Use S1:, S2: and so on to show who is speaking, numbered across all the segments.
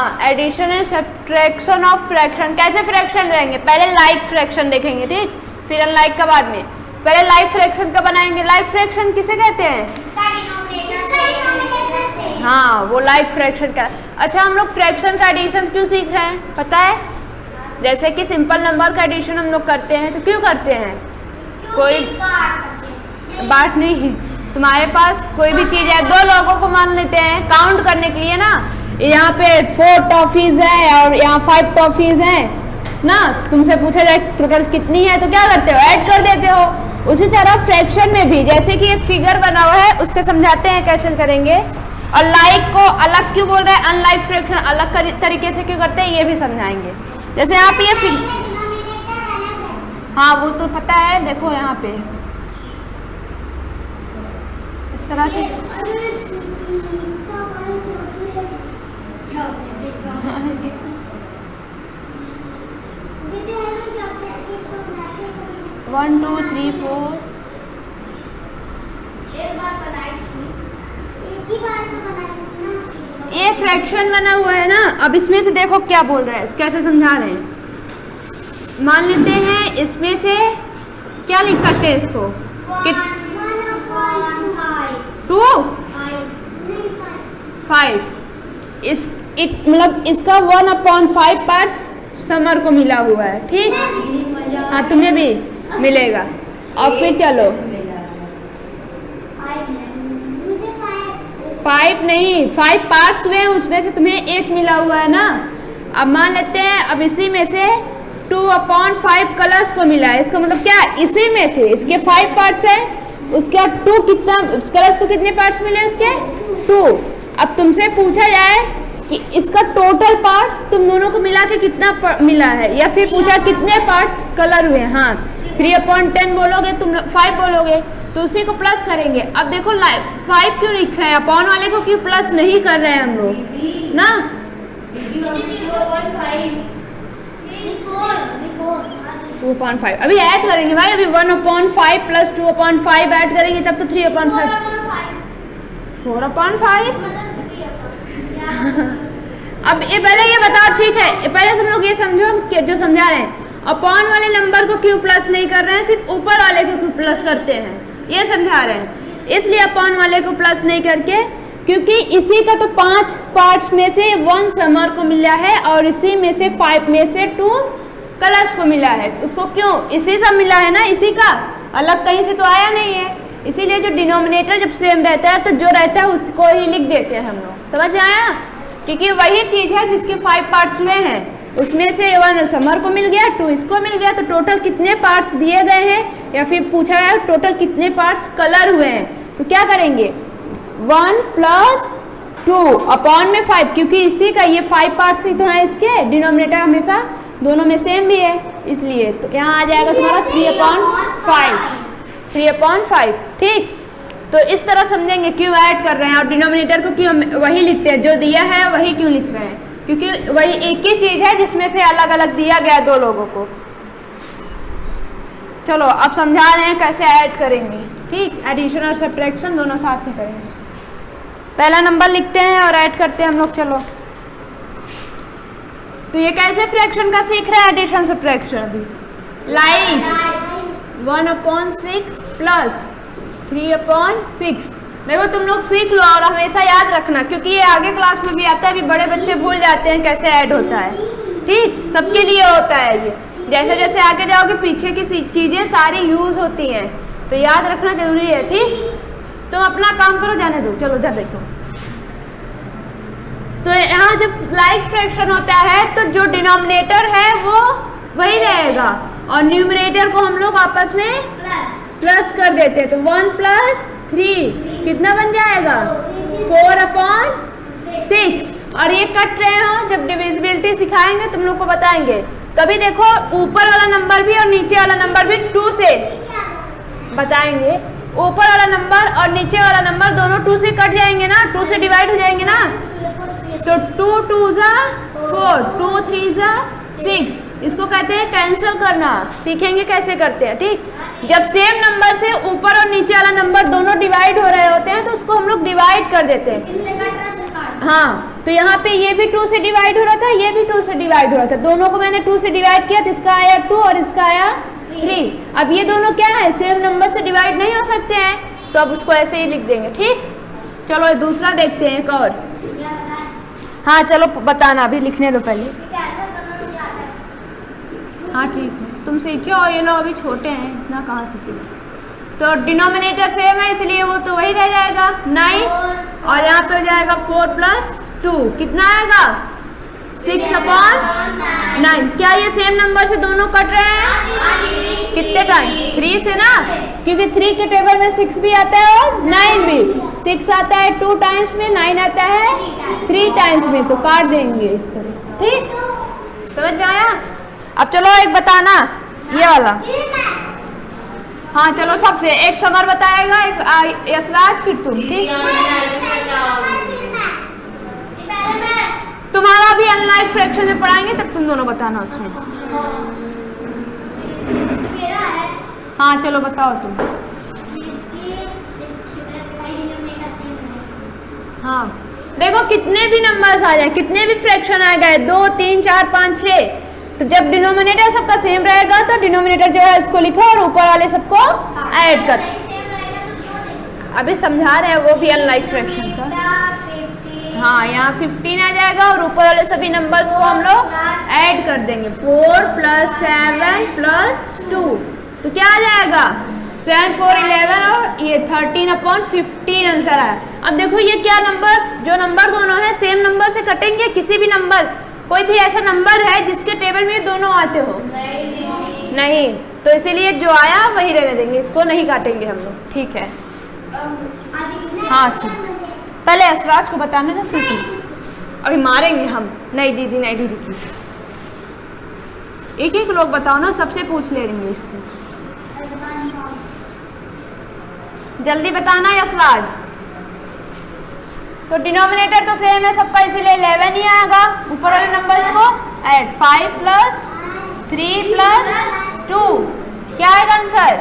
S1: हाँ, addition and subtraction of fraction. कैसे fraction रहेंगे? पहले लाइक फ्रैक्शन देखेंगे, ठीक, फिर अनलाइक का बाद में। पहले लाइक फ्रैक्शन का बनाएंगे। लाइक फ्रैक्शन किसे कहते हैं? हाँ, वो लाइक फ्रैक्शन का। अच्छा, हम लोग फ्रैक्शन का एडिशन क्यों सीख रहे हैं पता है? जैसे कि सिंपल नंबर का एडिशन हम लोग करते हैं तो क्यों करते हैं? कोई बात नहीं, तुम्हारे पास कोई भी चीज है, दो लोगों को मान लेते हैं काउंट करने के लिए ना, यहाँ पे 4 टॉफीज है और यहाँ 5 टॉफीज हैं ना, तुमसे पूछा जाए टोटल कितनी है तो क्या करते हो? ऐड कर देते हो। उसी तरह फ्रैक्शन में भी जैसे कि एक फिगर बना हुआ है उसके समझाते हैं कैसे करेंगे। और लाइक को अलग क्यों बोल रहे हैं, अनलाइक फ्रैक्शन अलग तरीके से क्यों करते हैं ये भी समझाएंगे। जैसे यहाँ पे ये हाँ वो तो पता है, देखो यहाँ पे इस तरह से वन टू थ्री फोर ये फ्रैक्शन बना हुआ है ना। अब इसमें से देखो क्या बोल रहा है, कैसे समझा रहे हैं। मान लेते हैं इसमें से क्या लिख सकते हैं इसको कि 2 5 इस मतलब इसका 1/5 पार्ट्स समर को मिला हुआ है, ठीक। हाँ तुम्हें भी मिलेगा। और फिर चलो 5 नहीं 5 पार्ट्स हुए हैं, उसमें से तुम्हें 1 मिला हुआ है ना। अब मान लेते हैं अब इसी में से 2/5 कलर्स को मिला है। इसका मतलब क्या? इसी में से इसके 5 पार्ट्स है, उसके 2 कितना कलर्स को कितने पार्ट्स मिले? इसके 2। अब तुमसे पूछा जाए कि इसका टोटल पार्ट्स तुम दोनों को मिला के कितना मिला है, या फिर पूछा कितने पार्ट्स कलर हुए। हाँ 3/10 बोलोगे तुम, 5 बोलोगे तो उसी को प्लस करेंगे। अब देखो 5 क्यों लिख रहे हैं, अपॉन वाले को क्यों प्लस नहीं कर रहे हैं हम लोग ना। 2/5 अभी ऐड करेंगे भाई, अभी 1/5 प्लस 2/5 ऐड करेंगे तब तो 3/5 4/5। अब ये पहले ये बताओ, ठीक है पहले तुम लोग ये समझो कि जो समझा रहे हैं अपॉन वाले नंबर को क्यों प्लस नहीं कर रहे हैं, सिर्फ ऊपर वाले को क्यों प्लस करते हैं ये समझा रहे हैं। इसलिए अपॉन वाले को प्लस नहीं करके, क्योंकि इसी का तो 5 पार्ट्स में से 1 समर को मिला है और इसी में से 5 में से 2 कलर्स को मिला है। उसको क्यों? इसी से मिला है ना, इसी का अलग कहीं से तो आया नहीं है। इसीलिए जो डिनोमिनेटर जब सेम रहता है तो जो रहता है उसको ही लिख देते हैं हम लोग। समझ में आया? क्योंकि वही चीज है जिसके 5 पार्ट्स हुए हैं, उसमें से 1 समर को मिल गया, 2 इसको मिल गया, तो टोटल कितने पार्ट्स दिए गए हैं या फिर पूछा है टोटल कितने पार्ट्स कलर हुए हैं। तो क्या करेंगे 1 + 2 अपॉन में 5, क्योंकि इसी का ये 5 पार्ट्स ही तो है, इसके डिनोमिनेटर हमेशा दोनों में सेम भी है, इसलिए तो यहाँ आ जाएगा तुम्हारा 3/5, ठीक। तो इस तरह समझेंगे क्यों ऐड कर रहे हैं और डिनोमिनेटर को क्यों वही लिखते हैं, जो दिया है वही क्यों लिख रहे हैं, क्योंकि वही एक ही चीज है जिसमें से अलग अलग दिया गया है 2 लोगों को। चलो अब समझा रहे हैं कैसे ऐड करेंगे, ठीक। एडिशन और सब्ट्रैक्शन दोनों साथ में करेंगे। पहला नंबर लिखते हैं और ऐड करते हैं हम लोग। चलो तो ये कैसे फ्रैक्शन का सीख रहे हैं, एडिशन सब्ट्रैक्शन। अभी लाइक 1/6 प्लस 3/6। देखो तुम लोग सीख लो और हमेशा याद रखना, क्योंकि ये आगे क्लास में भी आता है। अभी बड़े बच्चे भूल जाते हैं कैसे ऐड होता है, ठीक। सबके लिए होता है ये, जैसे जैसे आगे जाओगे पीछे की चीजें सारी यूज होती हैं, तो याद रखना जरूरी है, ठीक। तुम अपना काम करो, जाने दो। चलो इधर देखो, तो यहाँ जब लाइक फ्रैक्शन होता है तो जो डिनोमिनेटर है वो वही रहेगा और न्यूमरेटर को हम लोग आपस में प्लस कर देते हैं। तो 1 + 3 कितना बन जाएगा 4/6। और ये कट रहे हो, जब डिविजिबिलिटी सिखाएंगे तुम लोग को बताएंगे। कभी देखो ऊपर वाला नंबर भी और नीचे वाला नंबर भी 2 से बताएंगे। ऊपर वाला नंबर और नीचे वाला नंबर दोनों 2 से कट जाएंगे ना, 2 से डिवाइड हो जाएंगे ना। तो 2 2 4, 2 3 6, इसको कहते हैं कैंसिल करना। सीखेंगे कैसे करते हैं, ठीक। जब सेम नंबर से ऊपर और नीचे वाला नंबर दोनों डिवाइड हो रहे होते हैं तो उसको हम लोग डिवाइड कर देते हैं। हाँ तो यहाँ पे ये भी 2 से डिवाइड हो रहा था, ये भी 2 से डिवाइड हो रहा था, दोनों को मैंने 2 से डिवाइड किया तो इसका आया 2 और इसका आया 3। अब ये दोनों क्या है, सेम नंबर से डिवाइड नहीं हो सकते हैं, तो अब उसको ऐसे ही लिख देंगे। ठीक, चलो दूसरा देखते हैं एक और। हाँ चलो बताना, अभी लिखने दो पहले। हाँ ठीक है, तुम सीखे हो, ये लोग अभी छोटे हैं, इतना कहाँ सीखे। तो डिनोमिनेटर सेम है इसलिए वो तो वही रह जाएगा 9, और यहाँ पे हो जाएगा 4 + 2 कितना आएगा 6/9। क्या ये सेम नंबर से दोनों कट रहे हैं? कितने टाइम? 3 से ना, क्योंकि 3 के टेबल में 6 भी आता है और 9 भी। 6 आता है 2 टाइम्स में, 9 आता है 3 टाइम्स में, तो काट देंगे इस तरह। ठीक, समझ में आया? अब चलो एक बताना, ये वाला। हाँ चलो सबसे एक समर बताएगा, एक यशराज, फिर तुम। ठीक, तुम्हारा भी अनलाइक फ्रैक्शन में पढ़ाएंगे तब तुम दोनों बताना उसमें। हाँ चलो बताओ तुम। हाँ देखो कितने भी नंबर्स आ जाए, कितने भी फ्रैक्शन आ गए, 2 3 4 5 6, तो जब डिनोमिनेटर सबका सेम रहेगा तो डिनोमिनेटर जो है इसको लिखो और ऊपर वाले सबको ऐड कर। अभी समझा रहे हैं वो भी अनलाइक फ्रैक्शन का। हाँ यहाँ 15 आ जाएगा और ऊपर वाले सभी नंबर्स को हम लोग ऐड कर देंगे। 4 + 7 + 2, तो क्या आ जाएगा 7 4 11 और ये 13/15 आंसर आया। अब देखो ये क्या नंबर्स, जो नंबर दोनों है सेम नंबर से कटेंगे? किसी भी नंबर, कोई भी ऐसा नंबर है जिसके टेबल में दोनों आते हो? नहीं, तो इसीलिए जो आया वही रहने देंगे, इसको नहीं काटेंगे हम लोग। ठीक है, हाँ अच्छा, पहले असराज को बताने ना, फिर तुम। अभी मारेंगे हम, नहीं दीदी नहीं दीदी की। एक एक लोग बताओ ना, सबसे पूछ ले लेंगे इससे। जल्दी बताना यशराज। तो डिनोमिनेटर तो सेम है सबका, इसीलिए 11 ही आएगा। ऊपर वाले नंबर्स को ऐड, 5 + 3 + 2 क्या आएगा आंसर?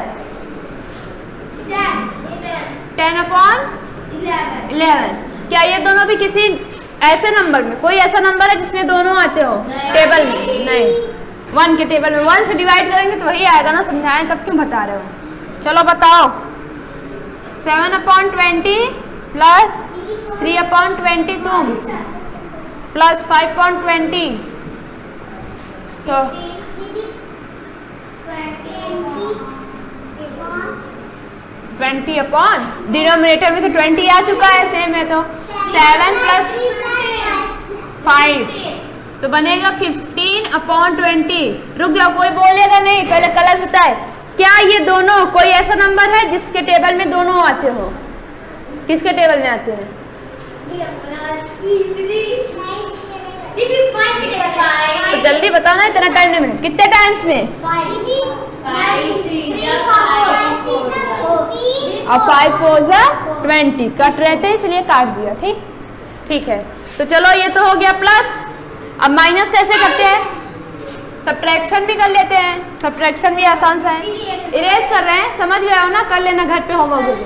S1: 10/11। क्या ये दोनों भी किसी ऐसे नंबर में, कोई ऐसा नंबर है जिसमें दोनों आते हो टेबल में? नहीं, 1 के टेबल में 1 से डिवाइड करेंगे तो वही आएगा ना, समझाएं तब क्यों बता रहे हो। चलो बताओ, 7/20 + 3/20 तुम + 5/20, तो 20 डिनोमिनेटर में तो 20 आ चुका है, सेम है, तो 7 + 5 तो बनेगा 15/20। रुक जाओ, कोई बोलेगा नहीं, पहले कलश बताए। क्या ये दोनों कोई ऐसा नंबर है जिसके टेबल में दोनों आते हो? किसके टेबल में आते हैं? तो जल्दी बताओ ना, इतना टाइम नहीं मिला। कितने टाइम्स में? और 5 4 20 कट रहे थे इसलिए काट दिया। ठीक, ठीक है, तो चलो ये तो हो गया प्लस। अब माइनस कैसे करते हैं? सब्ट्रैक्शन भी कर लेते हैं, सब्ट्रैक्शन भी आसान सा है। इरेज कर रहे हैं, समझ गए हो ना, कर लेना घर पे होमवर्क।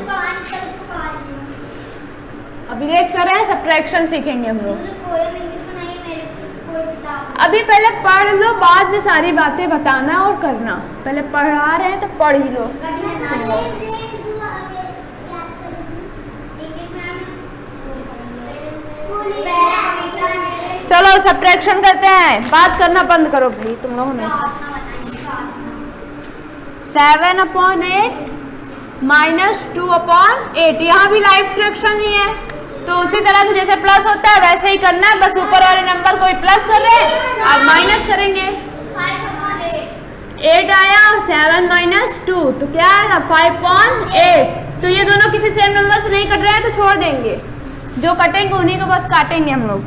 S1: अब इरेज कर रहे हैं, सब्ट्रैक्शन सीखेंगे हम लोग। अभी पहले पढ़ लो, बाद में सारी बातें बताना और करना। पहले पढ़ा रहे हैं तो पढ़ ही लो। चलो सब्ट्रैक्शन करते हैं, बात करना बंद करो भाई तुम लोगों में से। 7/8 - 2/8, यहाँ भी लाइक फ्रैक्शन ही है, तो उसी तरह से जैसे प्लस होता है वैसे ही करना है, बस ऊपर वाले नंबर को प्लस कर रहे हैं, अब माइनस करेंगे। 8 आया और 7 - 2 तो क्या आएगा 5/8। तो ये दोनों किसी सेम नंबर से नहीं कट रहे हैं तो छोड़ देंगे, जो कटेंगे उन्हीं को बस काटेंगे हम लोग।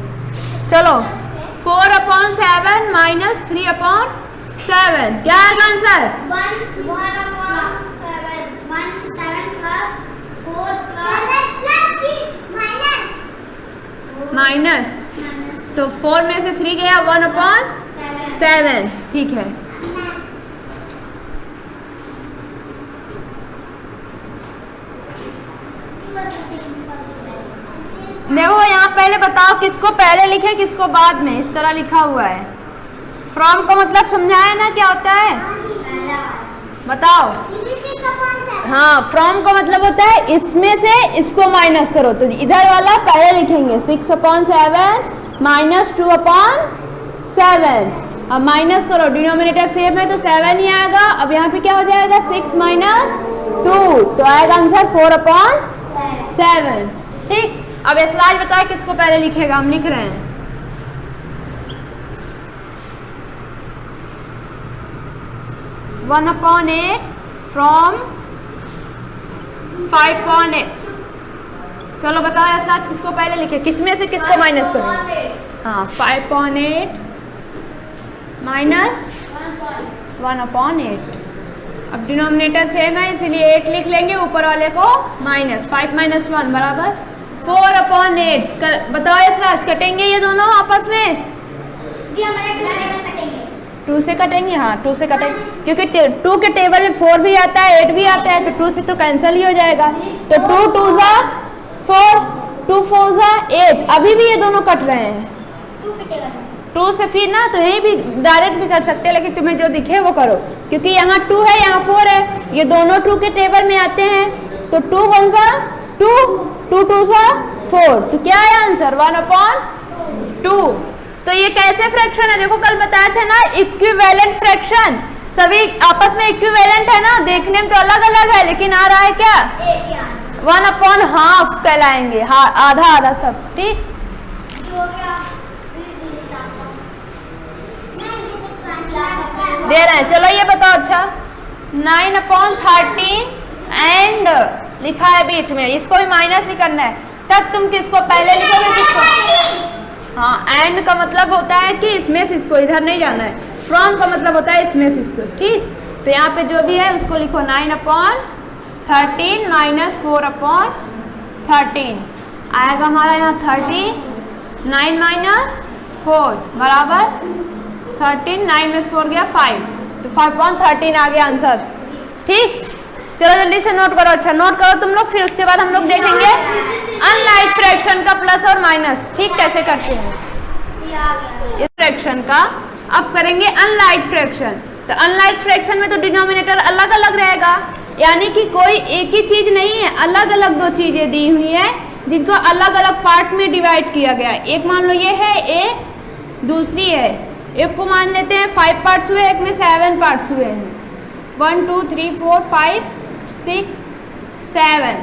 S1: चलो 4/7 - 3/7 क्या आएगा आंसर? माइनस, तो 4 में से 3 गया, 1/7। ठीक है, देखो यहाँ पहले बताओ किसको पहले लिखे किसको बाद में, इस तरह लिखा हुआ है। फ्रॉम का मतलब समझाया ना क्या होता है, बताओ। हाँ, फ्रॉम का मतलब होता है इसमें से इसको माइनस करो, तो इधर वाला पहले लिखेंगे 6/7 माइनस 2/7। अब माइनस करो, डिनोमिनेटर सेम है तो 7 ही आएगा। अब यहाँ पे क्या हो जाएगा 6 माइनस 2, तो आएगा आंसर 4/7। ठीक, अब इसराज बताए किसको पहले लिखेगा, हम लिख रहे हैं। One upon 8 from 5/8। चलो बताओ इसराज किसको पहले लिखे, किसमें से किसको माइनस करेंगे। हाँ, 5/8 माइनस 1/8। अब डिनोमिनेटर सेम है इसीलिए 8 लिख लेंगे, ऊपर वाले को माइनस। 5 माइनस 1 बराबर 4/8। बताओ इसराज कटेंगे ये दोनों आपस में, 2 से कटेंगे। हाँ, 2 से कटेंगे क्योंकि 2 के टेबल में 4 भी आता है 8 भी आता है, तो 2 से तो कैंसिल ही हो जाएगा। तो 2 2 जा 4, 2 4 जा 8। अभी भी ये दोनों कट रहे हैं 2 से, फिर ना तो यही भी डायरेक्ट भी कर सकते हैं, लेकिन तुम्हें जो दिखे वो करो, क्योंकि यहाँ 2 है यहाँ 4 है, ये दोनों 2 के टेबल में आते हैं। तो 2 1 जा 2, 2 2 जा 4, तो क्या है आंसर 1/2। तो ये कैसे फ्रैक्शन है, देखो कल बताया था ना इक्विवेलेंट फ्रैक्शन, सभी आपस में इक्विवेलेंट है ना, देखने में तो अलग अलग है लेकिन आ रहा है क्या 1/2 कहलाएंगे। हाँ, आधा आधा सब। ठीक, दे रहे हैं। चलो ये बताओ, अच्छा 9/13 एंड लिखा है बीच में, इसको भी माइनस ही करना है, तब तुम किसको पहले लिखोगे किसको। हाँ, एंड का मतलब होता है कि इसमें से इसको, इधर नहीं जाना है। फ्रॉम का मतलब होता है इसमें से इसको। ठीक, तो यहाँ पे जो भी है उसको लिखो 9/13 माइनस 4/13 आएगा हमारा यहाँ 30। 9 माइनस 4 बराबर 13, 9 में 4 गया 5, तो 5/13 आ गया आंसर। ठीक, चलो जल्दी से नोट करो। अच्छा नोट करो तुम लोग, फिर उसके बाद हम लोग देखेंगे अनलाइक फ्रैक्शन का प्लस और माइनस। ठीक, कैसे करते हैं इस फ्रैक्शन का। अब करेंगे अनलाइक फ्रैक्शन। तो अनलाइक फ्रैक्शन में तो डिनोमिनेटर अलग अलग रहेगा, यानी कि कोई एक ही चीज नहीं है, अलग अलग 2 चीजें दी हुई है जिनको अलग अलग पार्ट में डिवाइड किया गया है। एक मान लो ये है, एक दूसरी है। एक को मान लेते हैं 5 पार्ट्स हुए, एक में 7 पार्ट्स हुए हैं। 1 2 3 4 5 6 7।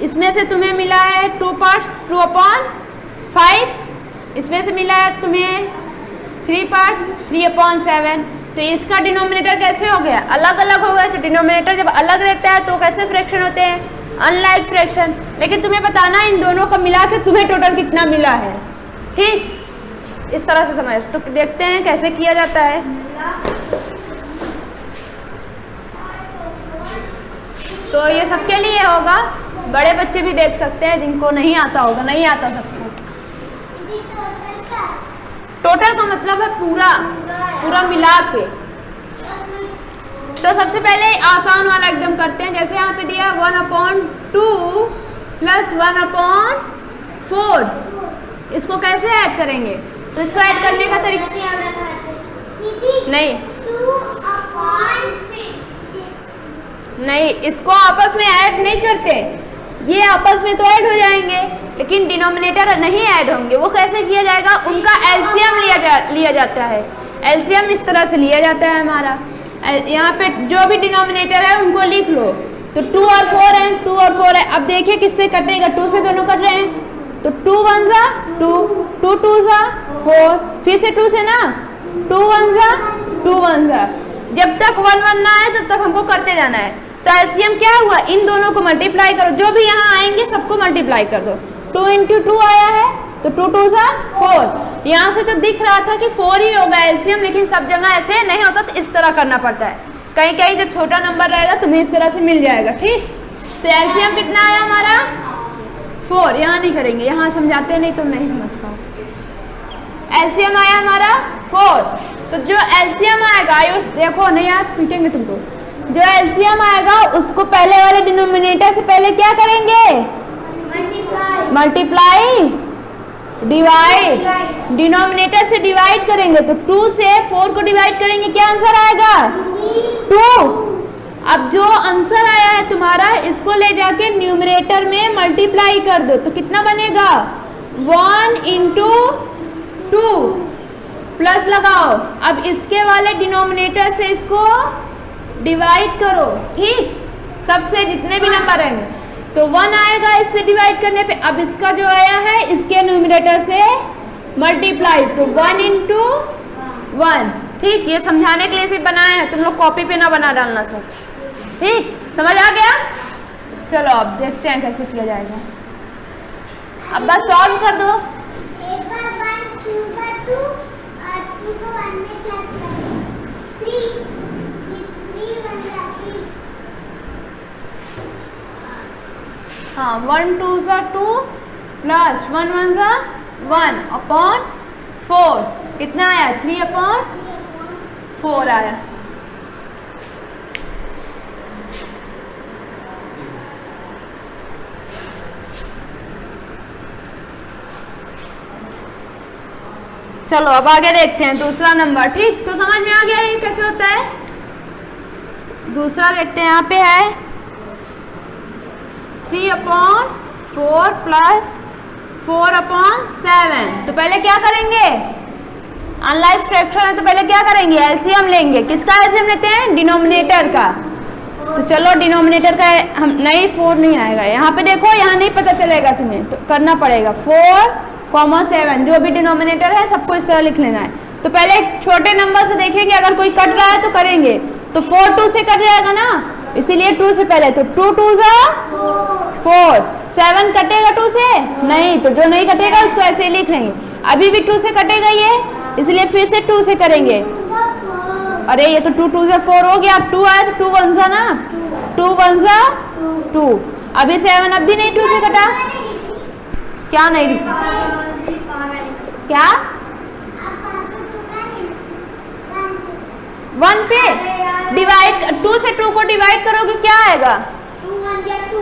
S1: इसमें से तुम्हें मिला है 2 पार्ट्स 2/5। इसमें से मिला है तुम्हें 3 पार्ट 3/7। तो इसका डिनोमिनेटर कैसे हो गया, अलग अलग हो गया। तो डिनोमिनेटर जब अलग रहता है तो कैसे फ्रैक्शन होते हैं, अनलाइक फ्रैक्शन। लेकिन तुम्हें बताना इन दोनों को मिला के तुम्हें टोटल कितना मिला है। ठीक, इस तरह से समझ। तो देखते हैं कैसे किया जाता है। तो ये सबके लिए होगा, बड़े बच्चे भी देख सकते हैं जिनको नहीं आता होगा, नहीं आता सबको। टोटल का मतलब है पूरा पूरा मिला के। तो सबसे पहले आसान वाला एकदम करते हैं, जैसे यहाँ पे दिया 1/2 प्लस 1/4। इसको कैसे ऐड करेंगे, तो इसको ऐड करने का तरीका नहीं, इसको आपस में ऐड नहीं करते, ये आपस में तो ऐड हो जाएंगे लेकिन डिनोमिनेटर नहीं ऐड होंगे। वो कैसे किया जाएगा, उनका एलसीएम लिया जाता है। एलसीएम इस तरह से लिया जाता है हमारा। यहाँ पे जो भी डिनोमिनेटर है उनको लिख लो। तो 2 और 4 है, 2 और 4 है। अब देखिए किससे कटेगा, 2 से दोनों कट रहे हैं, तो 2 1 जा 2, 2 2 जा 4, फिर से 2 से ना 2 1 जा 2 1 जा। जब तक 1 1 ना आए तब तक हमको करते जाना है। तो एलसीएम क्या हुआ, इन दोनों को मल्टीप्लाई करो, जो भी यहाँ आएंगे सबको मल्टीप्लाई कर दो। 2 × 2 आया है तो 2 2 जा 4। यहाँ से तो दिख रहा था कि 4 ही होगा एलसीएम, लेकिन सब जगह ऐसे नहीं होता, तो इस तरह करना पड़ता है। कहीं कहीं जब छोटा नंबर रहेगा तुम्हें इस तरह से मिल जाएगा। ठीक, तो एलसीएम कितना आया हमारा 4। यहाँ नहीं करेंगे, यहाँ समझाते नहीं तुम नहीं समझ पाओ। एलसीएम आया हमारा 4। तो जो एलसीएम आएगा, आयुष देखो नहीं आज पीटेंगे तुमको, जो एलसीएम आएगा उसको पहले वाले डिनोमिनेटर से पहले क्या करेंगे, मल्टीप्लाई डिवाइड, डिनोमिनेटर से डिवाइड करेंगे तो 2 से 4 को डिवाइड करेंगे, क्या आंसर आएगा 2। अब जो आंसर आया है तुम्हारा, इसको ले जाके न्यूमरेटर में मल्टीप्लाई कर दो तो कितना बनेगा 1 इंटू 2 प्लस लगाओ। अब इसके वाले डिनोमिनेटर से इसको डिवाइड करो, ठीक, सबसे जितने भी नंबर रहेंगे तो 1 आएगा इससे डिवाइड करने पे। अब इसका जो आया है इसके न्यूमरेटर से मल्टीप्लाई तो 1 इंटू 1, ठीक। ये समझाने के लिए सिर्फ बनाया है, तुम लोग कॉपी पे ना बना डालना सब, ठीक, समझ आ गया। चलो अब देखते हैं कैसे किया जाएगा। अब बस सॉल्व कर दो।
S2: एक बार 1 2 और 2 को 1 में प्लस करें 3 बन जाती।
S1: हाँ 1 2 सा 2 प्लस 1 1 सा 1 अपॉन 4 कितना आया 3 अपॉन 4 आया। चलो अब आगे देखते हैं दूसरा नंबर, ठीक। तो समझ में आ गया ये कैसे होता है। दूसरा देखते हैं, यहाँ पे है 3 अपॉन 4 प्लस 4 अपॉन 7। तो पहले क्या करेंगे, अनलाइक फ्रैक्शन है तो पहले क्या करेंगे एलसीएम लेंगे। किसका एलसीएम लेते हैं, डिनोमिनेटर का। तो चलो डिनोमिनेटर का हम नहीं 4 नहीं आएगा, यहाँ पे देखो, यहाँ नहीं पता चलेगा तुम्हें तो करना पड़ेगा 4, 7 जो भी डिनोमिनेटर है सबको इस तरह लिख लेना है। तो पहले छोटे नंबर से देखेंगे, अगर कोई कट रहा है तो करेंगे। तो 4 2 से कट जाएगा ना, इसीलिए 2 से पहले, तो 2 2 सा 4, 7 कटेगा 2 से नहीं, तो जो नहीं कटेगा उसको ऐसे ही लिख लेंगे। अभी भी 2 से कटेगा ये, इसलिए फिर से 2 से करेंगे। अरे ये तो 2 2 से 4 हो गया, अब 2 आया तो 2 1 सा ना, 2 1 सा 2। अभी 7 अब भी नहीं 2 से कटा, क्या नहीं क्या 1 पे डिवाइड, 2 से 2 को डिवाइड करोगे क्या आएगा,
S2: 2 1 या 2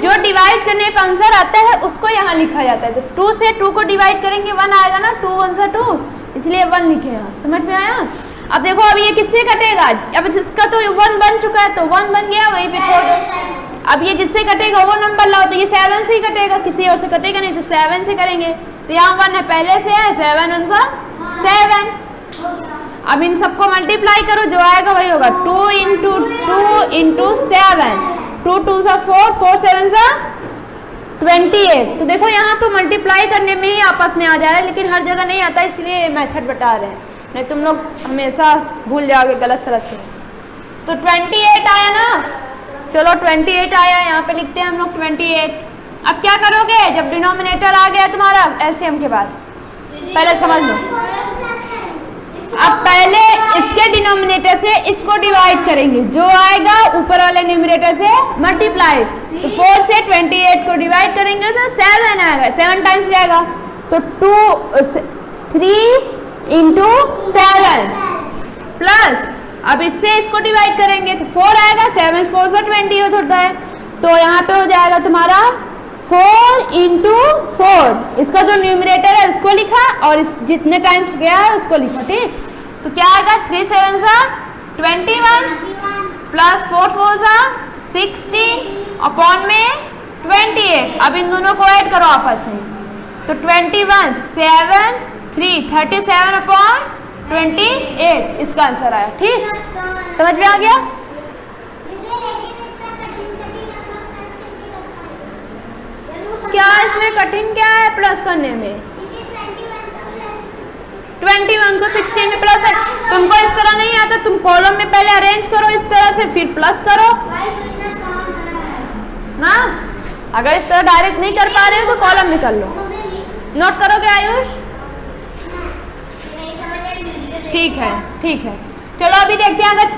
S1: जो डिवाइड करने पर आंसर आता है उसको यहाँ लिखा जाता है। तो 2 से 2 को डिवाइड करेंगे 1 आएगा ना, 2 1 सा 2, इसलिए 1 लिखे हैं। समझ में आया। अब देखो अब ये किससे कटेगा, अब जिसका तो 1 बन चुका है तो 1 बन गया, वहीं पे छोड़ दो। अब ये जिससे कटेगा वो नंबर लाओ, तो ये 7 से ही कटेगा, किसी और से कटेगा नहीं, तो 7 से करेंगे। तो यहाँ 1 है पहले से है, 7 1 सा 7। अब इन सबको मल्टीप्लाई करो, जो आएगा वही होगा 2 इंटू 2 इंटू 7, 2 2 सा 4, 4 7 सा 28। तो देखो यहाँ तो मल्टीप्लाई करने में ही आपस में आ जा रहा है, लेकिन हर जगह नहीं आता, इसलिए मेथड बता रहे हैं, नहीं तुम लोग हमेशा भूल जाओगे गलत सलत से। तो 28 आया ना, चलो 28 आया, यहाँ पे लिखते हैं हम लोग 28। अब क्या करोगे, जब डिनोमिनेटर आ गया तुम्हारा एलसीएम के बाद, पहले समझ लो, अब पहले इसके डिनोमिनेटर से इसको डिवाइड करेंगे, जो आएगा ऊपर वाले न्यूमरेटर से मल्टीप्लाई। तो 4 से 28 को डिवाइड करेंगे तो 7 आएगा, 7 टाइम्स जाएगा, तो 3 इंटू 7 प्लस, अब इससे इसको डिवाइड करेंगे तो 4 आएगा, 7 4 से 28 होता है। तो यहाँ पे हो जाएगा तुम्हारा 4 इंटू 4, इसका जो न्यूमरेटर है उसको लिखा और इस जितने टाइम्स गया है उसको लिखा, ठीक। तो क्या आएगा 3 7 सा 21 प्लस 4 4 सा 60 अपॉन में 28। अब इन दोनों को ऐड करो आपस में, तो 21 7 3 37 अपॉन 28, इसका आंसर आया, ठीक। समझ में आ गया। क्या इसमें कठिन क्या है प्लस करने में, 21 को 16 में प्लस है। तुमको इस तरह नहीं आता, तुम कॉलम में पहले अरेंज करो इस तरह से, फिर प्लस करो ना। अगर इस तरह डायरेक्ट नहीं कर पा रहे हो तो कॉलम में कर लो। नोट करोगे आयुष, ठीक है ठीक है। चलो अभी देखते हैं, अगर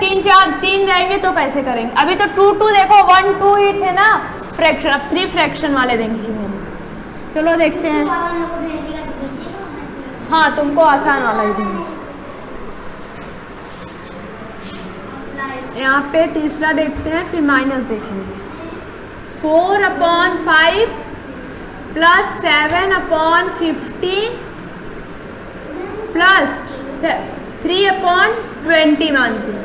S1: 3 रहेंगे तो कैसे करेंगे। अभी तो 2 2 देखो 1 2 ही थे ना फ्रैक्शन, अब 3 फ्रैक्शन वाले देंगे मैंने। चलो देखते हैं, हाँ तुमको आसान वाला ही देंगे। यहाँ पे तीसरा देखते हैं, फिर माइनस देखेंगे। 4 अपॉन 5 प्लस 7/15 प्लस 3/20 मानती हूँ।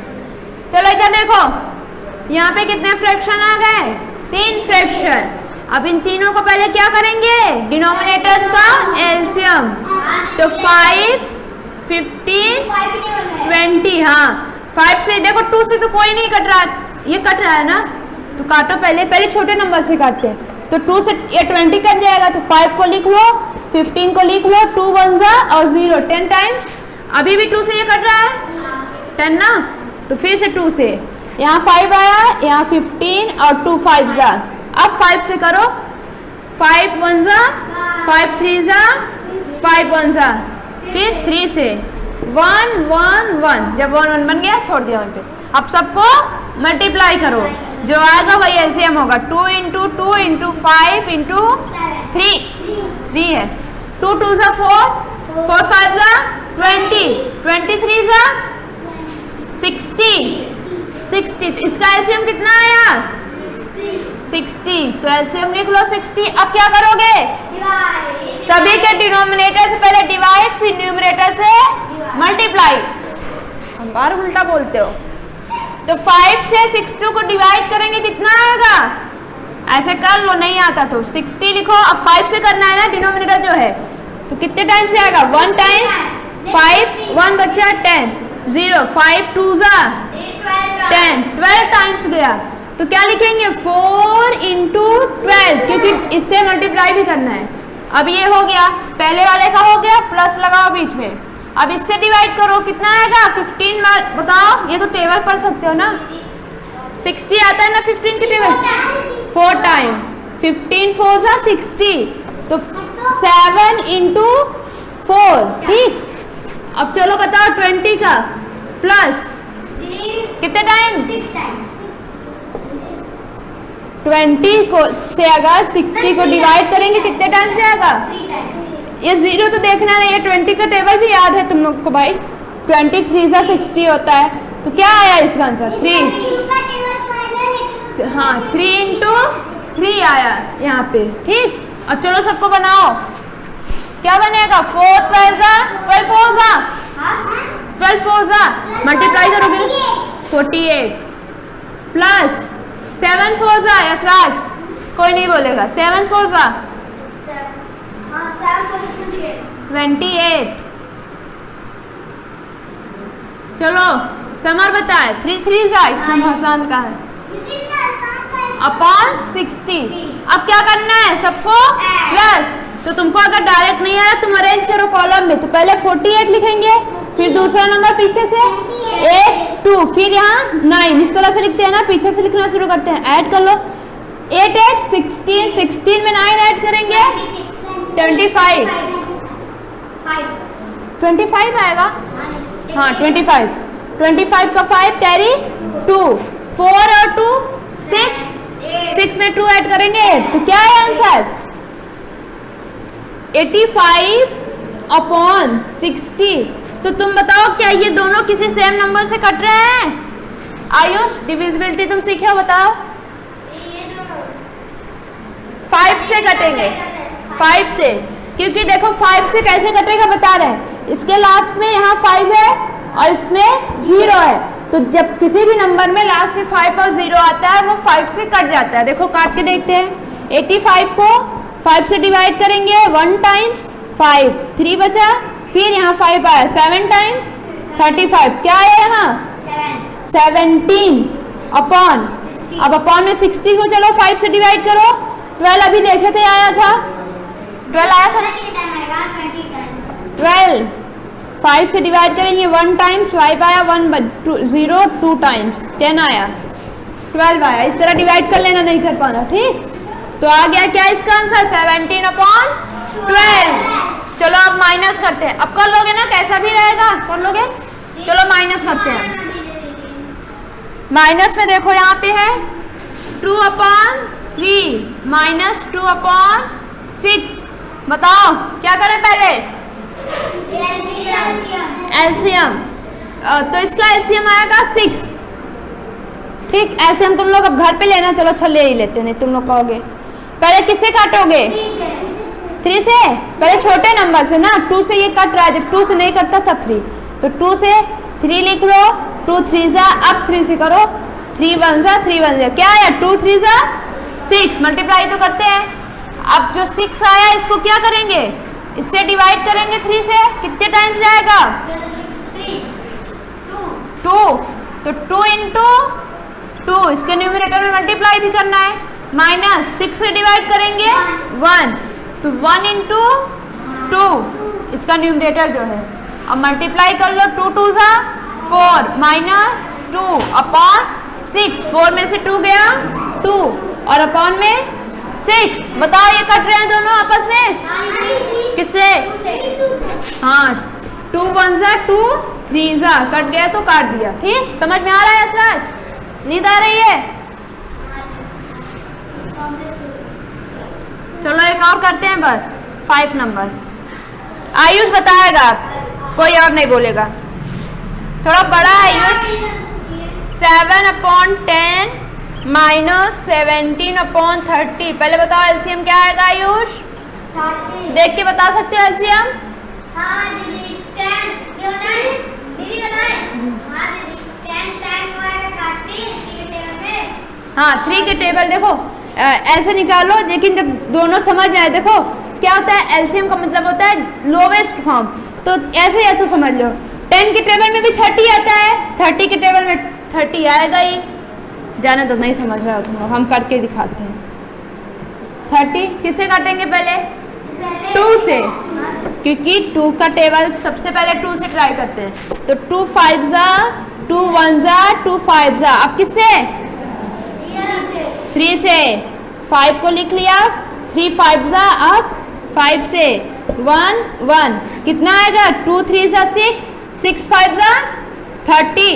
S1: चलो इधर देखो, यहाँ पे कितने फ्रैक्शन आ गए? 3 फ्रैक्शन। अब इन तीनों को पहले क्या करेंगे? डिनोमिनेटर्स का एलसीएम। तो 5, 15, 20। हाँ 5 से देखो, 2 से तो कोई नहीं कट रहा, ये कट रहा है ना, तो काटो पहले छोटे नंबर से काटते हैं। तो 2 से ये 20 कट जाएगा, तो 5 को लिख लो, 15 को लिख लो, 2 1 और 0 10 टाइम्स। अभी भी 2 से ये कट रहा है 10 ना, तो फिर से 2 से यहाँ 5 आया, यहाँ 15 और 2 5 जा। अब 5 से करो, 5 1 जा, 5 3 जा, 5 1 जा, फिर 3 से 1 1 1। जब 1 1 बन गया छोड़ दिया वहीं पे। अब सबको मल्टीप्लाई करो, जो आएगा वही एलसीएम होगा। 2 × 2 × 5 × 3 है। 2 2 जा 4, 4 5 जा 20, 23 जा 60। तो इसका एलसीएम कितना आया? 60। तो एलसीएम लिख लो 60। अब क्या करोगे? सभी के डिनोमिनेटर से पहले डिवाइड, फिर न्यूमरेटर से मल्टीप्लाई। हम बार उल्टा बोलते हो। तो 5 से 62 को डिवाइड करेंगे, कितना आएगा? ऐसे कर लो, नहीं आता तो 60 लिखो। अब 5 से करना है ना डिनोमिनेटर जो है, तो कितने टाइम से आएगा? 1 टाइम्स 5, 1 बचा 10, 0 5 2 जा 10, 12 टाइम्स गया। तो क्या लिखेंगे? 4 × 12, क्योंकि इससे मल्टीप्लाई भी करना है। अब ये हो गया, पहले वाले का हो गया, प्लस लगाओ बीच में। अब इससे डिवाइड करो, कितना आएगा? 15 बार बताओ, ये तो टेबल पढ़ सकते हो ना, 60 आता है ना 15 की टेबल, 4 टाइम 15 4 जा 60। तो 7 × 4, ठीक। अब चलो बताओ 20 का प्लस कितने टाइम? 20 को से अगर 60 को डिवाइड करेंगे कितने टाइम से आएगा? ये 0 तो देखना नहीं है, 20 का टेबल भी याद है तुम लोग को भाई। 23 से 60 होता है, तो क्या आया इसका आंसर? 3। हाँ 3 × 3 आया यहाँ पे, ठीक। अब चलो सबको बनाओ, क्या बनेगा? 4 12 जा 12 4 जा 12 4 जा, मल्टीप्लाई करोगे ना 48 प्लस 7 4 जा, यशराज कोई नहीं बोलेगा, 7 4 जा 28। चलो समर बताए 3 3 जा, एकदम आसान का है, अपॉन 60। अब क्या करना है? सबको प्लस। तो तुमको अगर डायरेक्ट नहीं आया तुम अरेंज करो कॉलम में। तो पहले 48 लिखेंगे, फिर दूसरा नंबर पीछे से 8 2, फिर यहाँ 9, इस तरह से लिखते हैं ना, पीछे से लिखना शुरू करते हैं। ऐड कर लो 8 8 16, 16 में 9 ऐड करेंगे 25 आएगा। हाँ 25 का 5 कैरी 2, 4 और 2 6, 6 में 2 ऐड करेंगे, तो क्या है आंसर? 85/60। तो तुम बताओ क्या ये दोनों किसी सेम नंबर से कट रहे हैं? आयुष डिविजिबिलिटी तुम सीखे हो, बताओ। 5 से कटेंगे, 5 से, क्योंकि देखो 5 से कैसे कटेगा बता रहे हैं। इसके लास्ट में यहाँ 5 है और इसमें 0 है, तो जब किसी भी नंबर में लास्ट में 5 और 0 आता है वो 5 से कट जाता है। देखो काट के देखते हैं। 85 को 5 से डिवाइड करेंगे, 1 टाइम्स 5 3 बचा, फिर यहाँ 5 आया 7 टाइम्स 35, क्या आया यहाँ 17 अपॉन। अब अपॉन में 60 को चलो 5 से डिवाइड करो, 12 अभी देखे थे आया था, 12 आया था 12। 5 से डिवाइड करेंगे, 1 टाइम्स 5 आया, 1 0 2 टाइम्स 10 आया, 12 आया। इस तरह डिवाइड कर लेना, नहीं कर पाना, ठीक। तो आ गया क्या इसका आंसर? 17/12। चलो अब माइनस करते हैं। अब कर लोगे ना, कैसा भी रहेगा कर लोगे। चलो माइनस करते हैं। माइनस में देखो यहाँ पे है 2/3 माइनस 2/6। बताओ क्या करें पहले? एलसीएम। तो इसका एलसीएम आएगा 6, ठीक। एलसीएम तुम लोग अब घर पे लेना, चलो अच्छा ले ही लेते, नहीं तुम लोग कहोगे। पहले किससे काटोगे? 3 से पहले छोटे नंबर से ना, 2 से ये कट रहा है, जब 2 से नहीं कटता तब 3, तो 2 से 3 लिख लो, 2 3 जा, अब 3 से करो, 3 1 जा, 3 1 जा, क्या आया 2 3 जा 6, मल्टीप्लाई तो करते हैं। अब जो 6 आया इसको क्या करेंगे, इससे डिवाइड करेंगे 3 से, कितने टाइम्स जाएगा 2, तो 2 इंटू 2, इसके न्यूमरेटर में मल्टीप्लाई भी करना है, माइनस 6 से डिवाइड करेंगे 1, तो 1 इंटू 2 इसका न्यूमरेटर जो है, अब मल्टीप्लाई कर लो, 2 2 जा 4 माइनस 2 अपॉन 6, 4 में से 2 गया 2 और अपॉन में 6, बताओ ये कट रहे हैं दोनों आपस में, किससे, हाँ 2 1 जा 2 3 जा, कट गया तो काट दिया, ठीक, समझ में आ रहा है असराज, नींद आ रही है, चलो एक और करते हैं बस, 5 नंबर, आयुष बताएगा, कोई और नहीं बोलेगा, थोड़ा बड़ा आयुष, 7/10 माइनस 17/30, पहले बताओ एलसीएम क्या आएगा आयुष, देख के बता सकते हो एलसीएम, हाँ 3 के टेबल देखो ऐसे निकालो, लेकिन जब दोनों समझ में आए, देखो क्या होता है एलसीएम का मतलब होता है लोवेस्ट फॉर्म, तो ऐसे या तो समझ लो 10 के टेबल में भी 30 आता है, 30 के टेबल में 30 आएगा ही, जाने तो नहीं समझ रहा हो तुम लोग, हम करके दिखाते हैं। 30 किससे काटेंगे पहले 2 से, क्योंकि 2 का टेबल सबसे पहले 2 से ट्राई करते हैं, तो 2 5 जा 2 1 जा 2 5 जा, अब किससे 3 से, 5 को लिख लिया, 3 5 जा, अब 5 से 1 1, कितना आएगा 2 3 जा 6, 6 5 जा 30,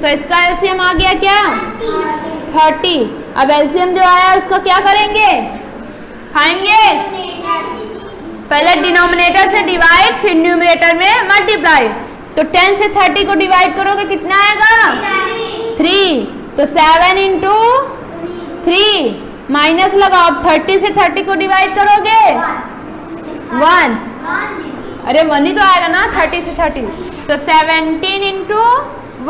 S1: तो इसका एलसीएम आ गया क्या 30, अब एलसीएम जो आया उसका क्या करेंगे, खाएंगे, पहले डिनोमिनेटर से डिवाइड फिर न्यूमरेटर में मल्टीप्लाई, तो 10 से 30 को डिवाइड करोगे कितना आएगा 3, तो 7 इंटू 3 माइनस लगाओ, अब 30 से 30 को डिवाइड करोगे 1, अरे 1 ही तो आएगा ना 30 से 30, तो 17 इंटू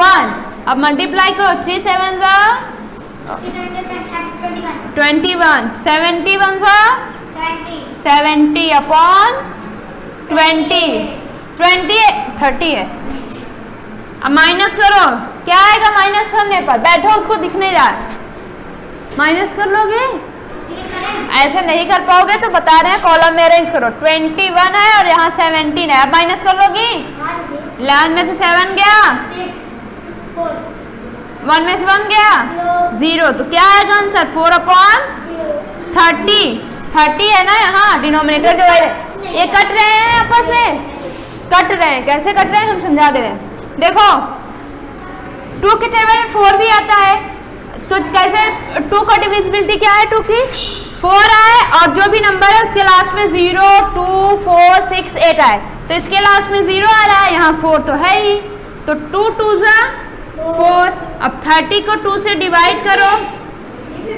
S1: 1, अब मल्टीप्लाई करो, 3 7 जा 21, 71 जा 70 अपॉन 20 30 है, अब माइनस करो, क्या आएगा माइनस करने पर, बैठो उसको दिख नहीं रहा है, माइनस कर लोगे, ऐसे नहीं कर पाओगे तो बता रहे हैं कॉलम में अरेंज करो, 21 है और यहाँ 17 है, अब माइनस कर लोगी, 11 में से 7 गया 1 में से 1 गया 0, तो क्या आएगा आंसर 4/30 है ना, यहाँ डिनोमिनेटर जो है ये कट रहे हैं आपस में, कट रहे हैं, कैसे कट रहे हैं हम समझा दे रहे हैं, देखो 2 के टेबल में 4 भी आता है, तो कैसे 2 का डिविजिबिलिटी क्या है 2 की 4 आए, और जो भी नंबर है उसके लास्ट में 0 2 4 6 8 आए, तो इसके लास्ट में 0 आ रहा है, यहाँ 4 तो है ही, तो 2 2 जा 4, अब 30 को 2 से डिवाइड करो,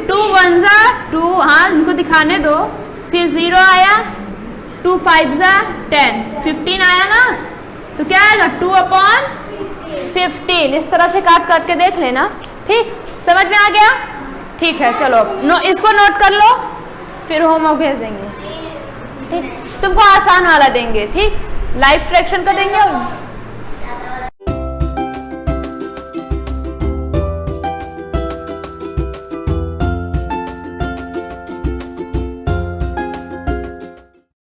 S1: 2 1 जा 2, हाँ इनको दिखाने दो, फिर 0 आया, 2 5 जा 10, 15 आया ना, तो क्या आएगा 2/15, इस तरह से काट काट के देख लेना, ठीक, समझ में आ गया, ठीक है, चलो इसको नोट कर लो, फिर होमवर्क भेज देंगे, ठीक, तुमको आसान वाला देंगे, ठीक, लाइफ फ्रैक्शन का देंगे।